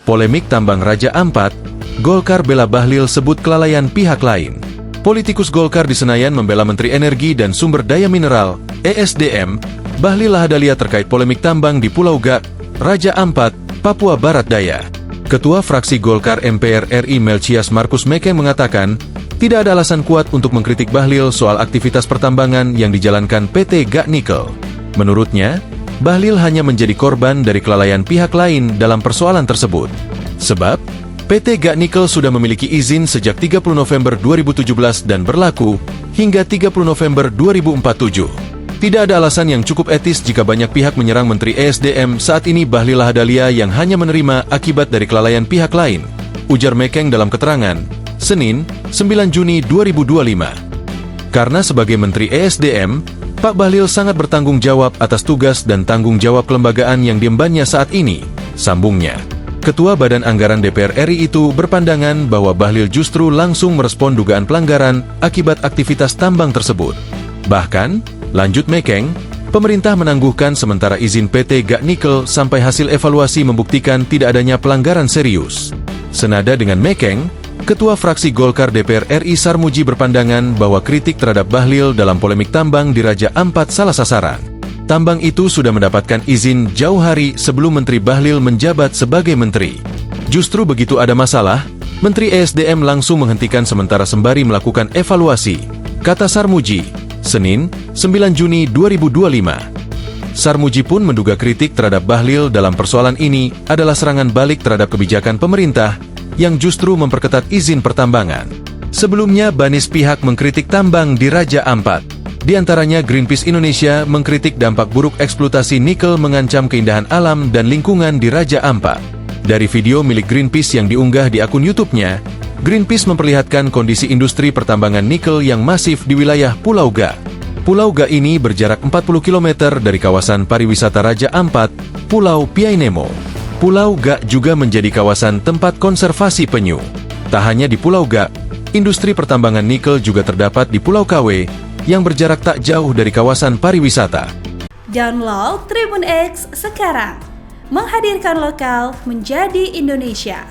Polemik tambang Raja Ampat, Golkar bela Bahlil sebut kelalaian pihak lain. Politikus Golkar di Senayan membela Menteri Energi dan Sumber Daya Mineral, ESDM, Bahlil Lahadalia terkait polemik tambang di Pulau Gak, Raja Ampat, Papua Barat Daya. Ketua fraksi Golkar MPR RI Melchias Markus Mekeng mengatakan, tidak ada alasan kuat untuk mengkritik Bahlil soal aktivitas pertambangan yang dijalankan PT Gak Nikel. Menurutnya, Bahlil hanya menjadi korban dari kelalaian pihak lain dalam persoalan tersebut. Sebab, PT Gak Nikel sudah memiliki izin sejak 30 November 2017 dan berlaku hingga 30 November 2047. Tidak ada alasan yang cukup etis jika banyak pihak menyerang Menteri ESDM saat ini Bahlil Lahadalia yang hanya menerima akibat dari kelalaian pihak lain, ujar Mekeng dalam keterangan, Senin, 9 Juni 2025. Karena sebagai Menteri ESDM, Pak Bahlil sangat bertanggung jawab atas tugas dan tanggung jawab kelembagaan yang diembannya saat ini, sambungnya. Ketua Badan Anggaran DPR RI itu berpandangan bahwa Bahlil justru langsung merespon dugaan pelanggaran akibat aktivitas tambang tersebut. Bahkan, lanjut Mekeng, pemerintah menangguhkan sementara izin PT Gak Nikel sampai hasil evaluasi membuktikan tidak adanya pelanggaran serius. Senada dengan Mekeng, Ketua fraksi Golkar DPR RI Sarmuji berpandangan bahwa kritik terhadap Bahlil dalam polemik tambang di Raja Ampat salah sasaran. Tambang itu sudah mendapatkan izin jauh hari sebelum Menteri Bahlil menjabat sebagai menteri. Justru begitu ada masalah, Menteri ESDM langsung menghentikan sementara sembari melakukan evaluasi, kata Sarmuji, Senin, 9 Juni 2025. Sarmuji pun menduga kritik terhadap Bahlil dalam persoalan ini adalah serangan balik terhadap kebijakan pemerintah yang justru memperketat izin pertambangan. Sebelumnya, banis pihak mengkritik tambang di Raja Ampat. Di antaranya Greenpeace Indonesia mengkritik dampak buruk eksploitasi nikel mengancam keindahan alam dan lingkungan di Raja Ampat. Dari video milik Greenpeace yang diunggah di akun YouTube-nya, Greenpeace memperlihatkan kondisi industri pertambangan nikel yang masif di wilayah Pulau Gak. Pulau Gak ini berjarak 40 km dari kawasan pariwisata Raja Ampat, Pulau Piainemo. Pulau Gak juga menjadi kawasan tempat konservasi penyu. Tak hanya di Pulau Gak, industri pertambangan nikel juga terdapat di Pulau KW yang berjarak tak jauh dari kawasan pariwisata. Download Tribun X sekarang, menghadirkan lokal menjadi Indonesia.